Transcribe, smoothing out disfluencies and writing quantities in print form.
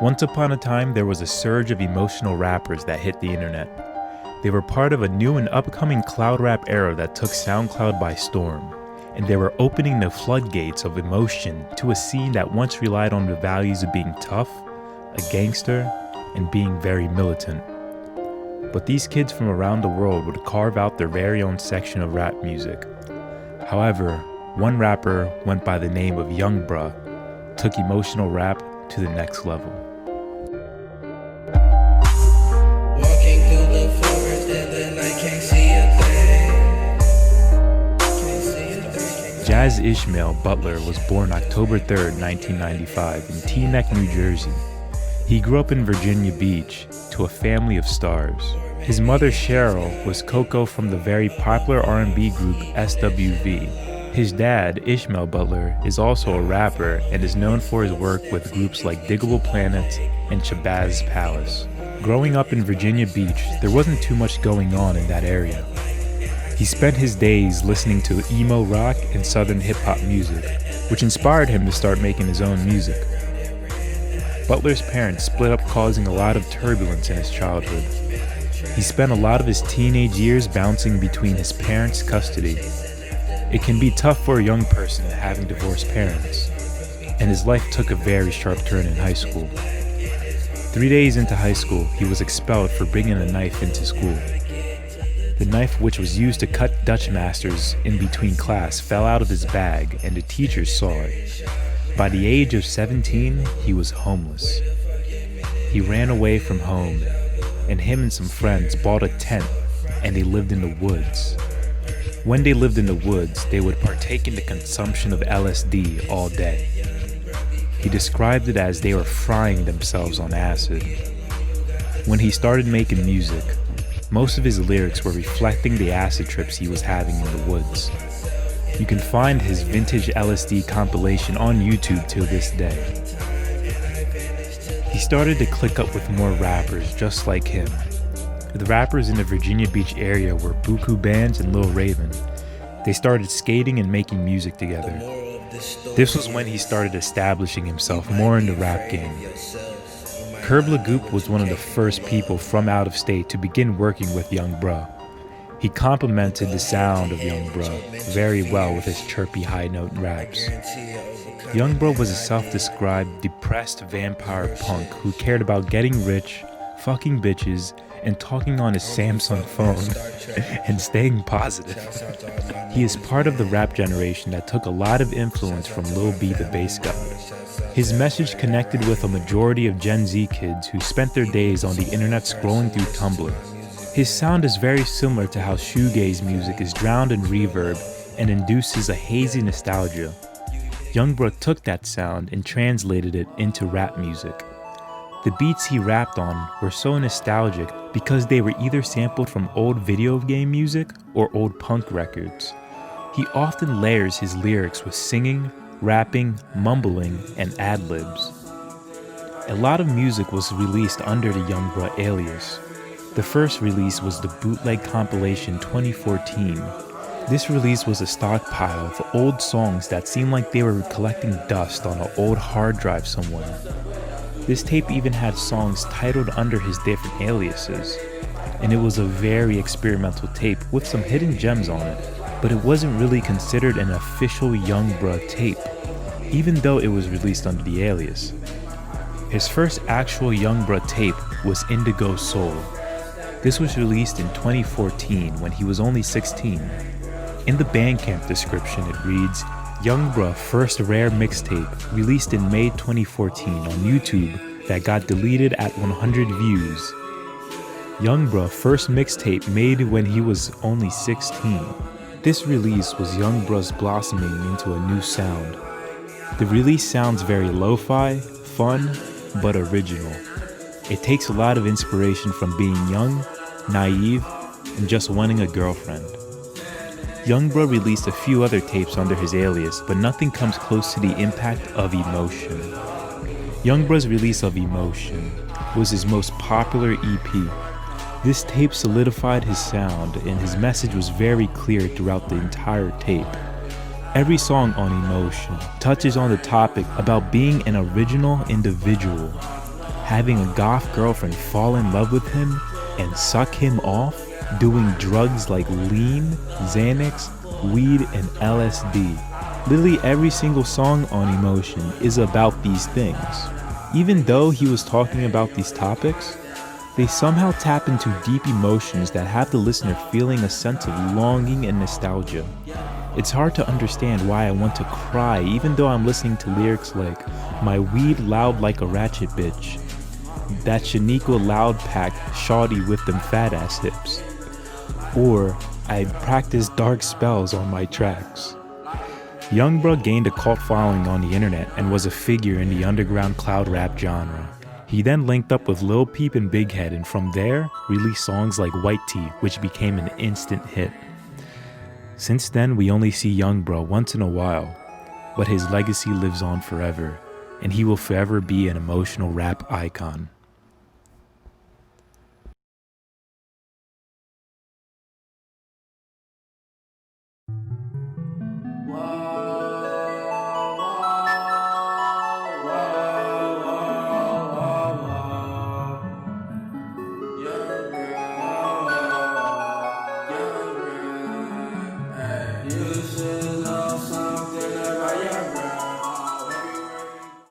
Once upon a time, there was a surge of emotional rappers that hit the internet. They were part of a new and upcoming cloud rap era that took SoundCloud by storm, and they were opening the floodgates of emotion to a scene that once relied on the values of being tough, a gangster, and being very militant. But these kids from around the world would carve out their very own section of rap music. However, one rapper went by the name of Young Bruh, took emotional rap to the next level. Walking through the forest in the night, can't see a thing. Jazz Ishmael Butler was born October 3rd, 1995 in Teaneck, New Jersey. He grew up in Virginia Beach to a family of stars. His mother Cheryl was Coco from the very popular R&B group SWV. His dad, Ishmael Butler, is also a rapper and is known for his work with groups like Digable Planets and Shabazz Palace. Growing up in Virginia Beach, there wasn't too much going on in that area. He spent his days listening to emo rock and southern hip-hop music, which inspired him to start making his own music. Butler's parents split up, causing a lot of turbulence in his childhood. He spent a lot of his teenage years bouncing between his parents' custody. It can be tough for a young person having divorced parents, and his life took a very sharp turn in high school. 3 days into high school, he was expelled for bringing a knife into school. The knife, which was used to cut Dutch masters in between class, fell out of his bag, and the teachers saw it. By the age of 17, he was homeless. He ran away from home, and him and some friends bought a tent, and they lived in the woods. When they lived in the woods, they would partake in the consumption of LSD all day. He described it as they were frying themselves on acid. When he started making music, most of his lyrics were reflecting the acid trips he was having in the woods. You can find his vintage LSD compilation on YouTube till this day. He started to click up with more rappers just like him. The rappers in the Virginia Beach area were Buku Bands and Lil Raven. They started skating and making music together. This was when he started establishing himself more in the rap game. Curb Lagoop was one of the first people from out of state to begin working with Young Bruh. He complemented the sound of Young Bruh very well with his chirpy high-note raps. Young Bruh was a self-described depressed vampire punk who cared about getting rich, fucking bitches, and talking on his Samsung phone and staying positive. He is part of the rap generation that took a lot of influence from Lil B the Bass Guy. His message connected with a majority of Gen Z kids who spent their days on the internet scrolling through Tumblr. His sound is very similar to how shoegaze music is drowned in reverb and induces a hazy nostalgia. Young Bruh took that sound and translated it into rap music. The beats he rapped on were so nostalgic because they were either sampled from old video game music or old punk records. He often layers his lyrics with singing, rapping, mumbling, and ad-libs. A lot of music was released under the Young Bruh alias. The first release was the Bootleg Compilation 2014. This release was a stockpile of old songs that seemed like they were collecting dust on an old hard drive somewhere. This tape even had songs titled under his different aliases, and it was a very experimental tape with some hidden gems on it, but it wasn't really considered an official Young Bruh tape, even though it was released under the alias. His first actual Young Bruh tape was Indigo Soul. This was released in 2014 when he was only 16. In the Bandcamp description it reads, Young Bruh first rare mixtape released in May 2014 on YouTube that got deleted at 100 views. Young Bruh first mixtape made when he was only 16. This release was Young Bruh's blossoming into a new sound. The release sounds very lo-fi, fun, but original. It takes a lot of inspiration from being young, naive, and just wanting a girlfriend. Young Bruh released a few other tapes under his alias, but nothing comes close to the impact of Emotion. Young Bruh's release of Emotion was his most popular EP. This tape solidified his sound, and his message was very clear throughout the entire tape. Every song on Emotion touches on the topic about being an original individual. having a goth girlfriend fall in love with him and suck him off, doing drugs like lean, Xanax, weed, and LSD. Literally every single song on Emotion is about these things. Even though he was talking about these topics, they somehow tap into deep emotions that have the listener feeling a sense of longing and nostalgia. It's hard to understand why I want to cry even though I'm listening to lyrics like, "My weed loud like a ratchet bitch," "That Shaniqua loud pack shawty with them fat ass hips," or "I practice dark spells on my tracks." Youngbruh gained a cult following on the internet and was a figure in the underground cloud rap genre. He then linked up with Lil Peep and Big Head, and from there released songs like White Tee, which became an instant hit. Since then, we only see Youngbruh once in a while, but his legacy lives on forever, and he will forever be an emotional rap icon. Whoa.